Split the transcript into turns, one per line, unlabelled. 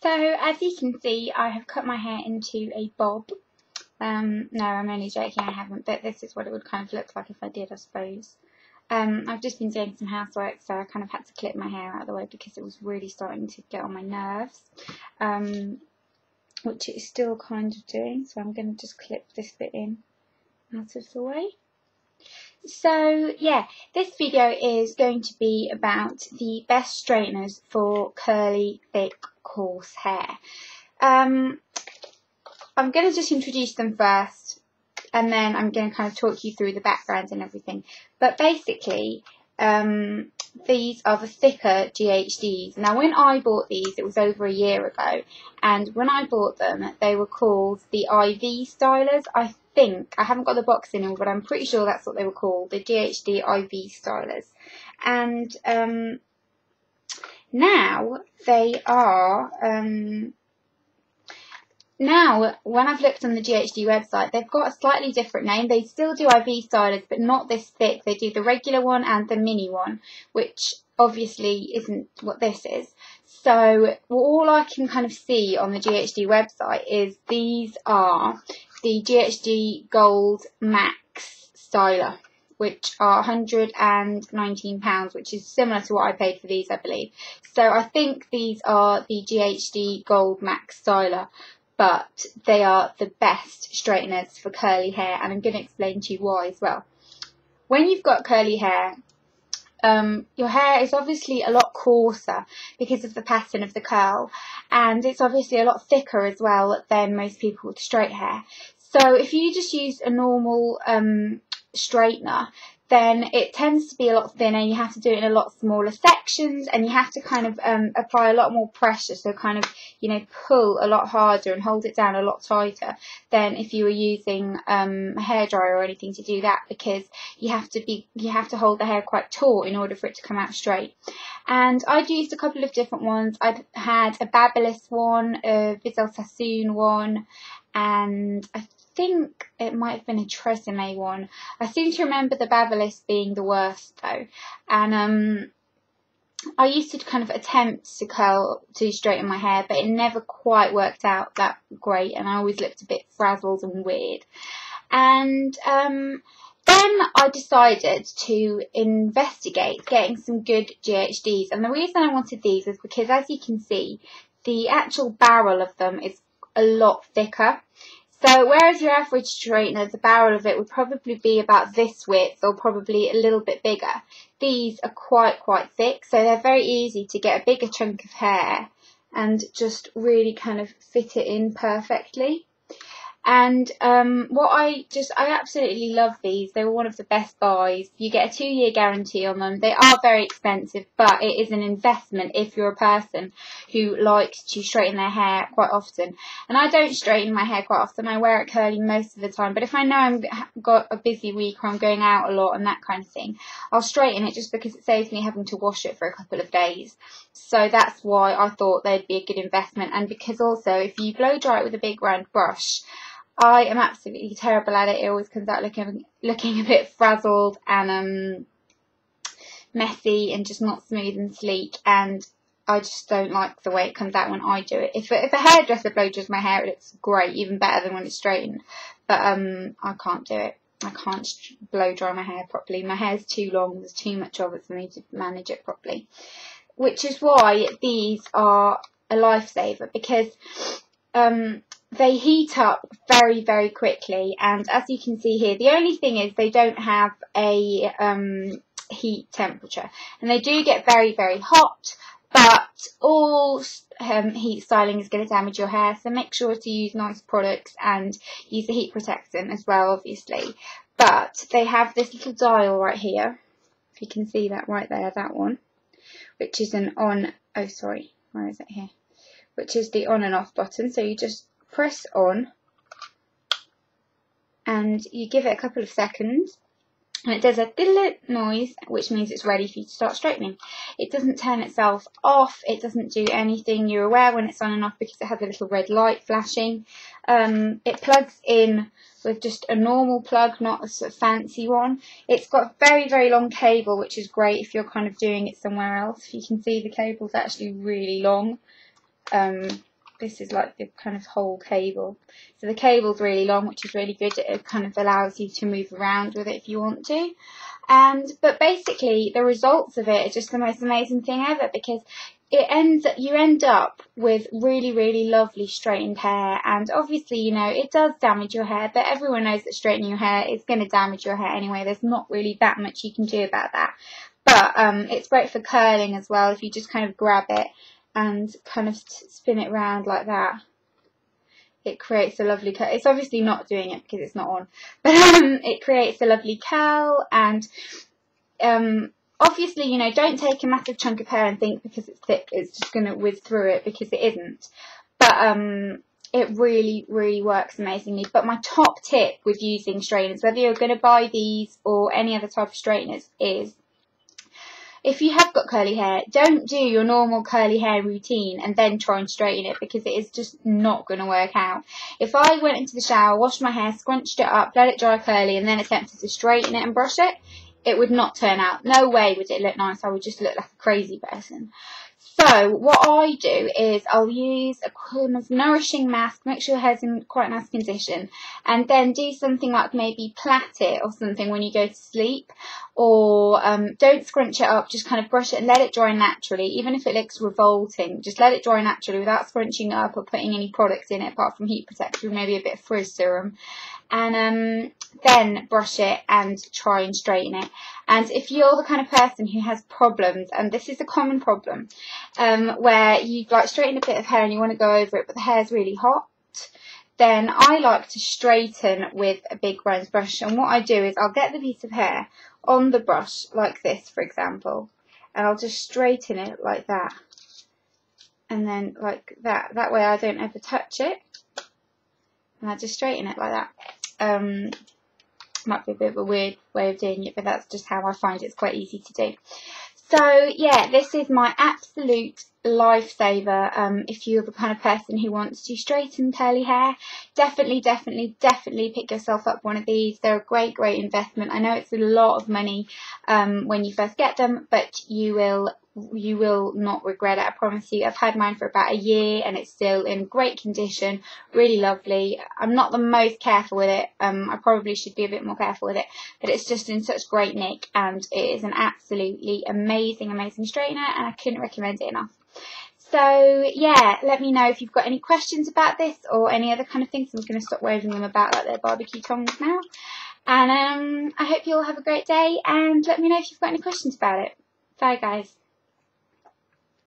So as you can see, I have cut my hair into a bob. No, I'm only joking, I haven't, but this is what it would kind of look like if I did, I suppose. I've just been doing some housework, so I kind of had to clip my hair out of the way because it was really starting to get on my nerves, which it is still kind of doing, so I'm going to just clip this bit in out of the way. So yeah, this video is going to be about the best straighteners for curly, thick, coarse hair. I'm going to just introduce them first, and then I'm going to kind of talk you through the background and everything. But basically, these are the thicker GHDs. Now when I bought these, it was over a year ago, and when I bought them, they were called the IV stylers. I think, I haven't got the box in all, but I'm pretty sure that's what they were called, the GHD IV stylers. And now they are, now when I've looked on the GHD website, they've got a slightly different name. They still do IV stylers, but not this thick. They do the regular one and the mini one, which obviously isn't what this is. So all I can kind of see on the GHD website is these are the GHD Gold Max Styler, which are £119, which is similar to what I paid for these, I believe. So I think these are the GHD Gold Max Styler, but they are the best straighteners for curly hair, and I'm going to explain to you why as well. When you've got curly hair, your hair is obviously a lot coarser because of the pattern of the curl, and it's obviously a lot thicker as well than most people with straight hair. So if you just use a normal straightener, then it tends to be a lot thinner. You have to do it in a lot smaller sections, and you have to kind of apply a lot more pressure, so kind of, you know, pull a lot harder and hold it down a lot tighter than if you were using a hairdryer or anything to do that, because you have to hold the hair quite taut in order for it to come out straight. And I'd used a couple of different ones. I'd had a Babyliss one, a Vizel Sassoon one, and I think it might have been a Tresemme one. I seem to remember the Babyliss being the worst though. And I used to kind of attempt to straighten my hair, but it never quite worked out that great, and I always looked a bit frazzled and weird. And then I decided to investigate getting some good GHDs, and the reason I wanted these is because, as you can see, the actual barrel of them is a lot thicker. So whereas your average straightener, the barrel of it would probably be about this width or probably a little bit bigger, these are quite thick, so they're very easy to get a bigger chunk of hair and just really kind of fit it in perfectly. And I absolutely love these. They were one of the best buys. You get a 2-year guarantee on them. They are very expensive, but it is an investment if you're a person who likes to straighten their hair quite often. And I don't straighten my hair quite often. I wear it curly most of the time. But if I know I've got a busy week or I'm going out a lot and that kind of thing, I'll straighten it just because it saves me having to wash it for a couple of days. So that's why I thought they'd be a good investment. And because also, if you blow dry it with a big round brush, I am absolutely terrible at it. It always comes out looking a bit frazzled and messy and just not smooth and sleek, and I just don't like the way it comes out when I do it. If a hairdresser blow dries my hair, it looks great, even better than when it's straightened. But I can't do it. I can't blow dry my hair properly. My hair's too long. There's too much of it for me to manage it properly. Which is why these are a lifesaver, because they heat up very quickly, and as you can see here, the only thing is they don't have a heat temperature, and they do get very hot, but all heat styling is going to damage your hair, so make sure to use nice products and use the heat protectant as well, obviously. But they have this little dial right here, if you can see that right there, that one, which is an on, oh sorry, where is it here, which is the on and off button. So you just press on and you give it a couple of seconds, and it does a diddle noise, which means it's ready for you to start straightening. It doesn't turn itself off, it doesn't do anything. You're aware when it's on and off because it has a little red light flashing. It plugs in with just a normal plug, not a sort of fancy one. It's got a very long cable, which is great if you're kind of doing it somewhere else. You can see the cable's actually really long. this is like the kind of whole cable. So the cable's really long, which is really good. It kind of allows you to move around with it if you want to. But basically the results of it are just the most amazing thing ever, because you end up with really, really lovely straightened hair. And obviously, you know, it does damage your hair, but everyone knows that straightening your hair is going to damage your hair anyway. There's not really that much you can do about that. But it's great for curling as well. If you just kind of grab it and kind of spin it around like that, it creates a lovely curl. It's obviously not doing it because it's not on, but it creates a lovely curl. And obviously, you know, don't take a massive chunk of hair and think because it's thick it's just going to whiz through it, because it isn't. But it really, really works amazingly. But my top tip with using straighteners, whether you're going to buy these or any other type of straighteners, is if you have got curly hair, don't do your normal curly hair routine and then try and straighten it, because it is just not going to work out. If I went into the shower, washed my hair, scrunched it up, let it dry curly, and then attempted to straighten it and brush it, it would not turn out. No way would it look nice. I would just look like a crazy person. So what I do is I'll use a nourishing mask, make sure your hair's in quite nice condition, and then do something like maybe plait it or something when you go to sleep, or don't scrunch it up, just kind of brush it and let it dry naturally. Even if it looks revolting, just let it dry naturally without scrunching it up or putting any product in it apart from heat protector, maybe a bit of frizz serum. And then brush it and try and straighten it. And if you're the kind of person who has problems, and this is a common problem, where you've like straightened a bit of hair and you want to go over it but the hair's really hot, then I like to straighten with a big bronze brush. And what I do is I'll get the piece of hair on the brush like this, for example, and I'll just straighten it like that, and then like that. That way I don't ever touch it, and I just straighten it like that. Might be a bit of a weird way of doing it, but that's just how I find it's quite easy to do. So yeah, this is my absolute lifesaver. If you're the kind of person who wants to straighten curly hair, definitely pick yourself up one of these. They're a great investment. I know it's a lot of money when you first get them, but you will not regret it, I promise you. I've had mine for about a year and it's still in great condition, really lovely. I'm not the most careful with it. I probably should be a bit more careful with it, but it's just in such great nick, and it is an absolutely amazing straightener, and I couldn't recommend it enough. So yeah, let me know if you've got any questions about this or any other kind of things. I'm going to stop waving them about like they're barbecue tongs now. And I hope you all have a great day, and let me know if you've got any questions about it. Bye guys.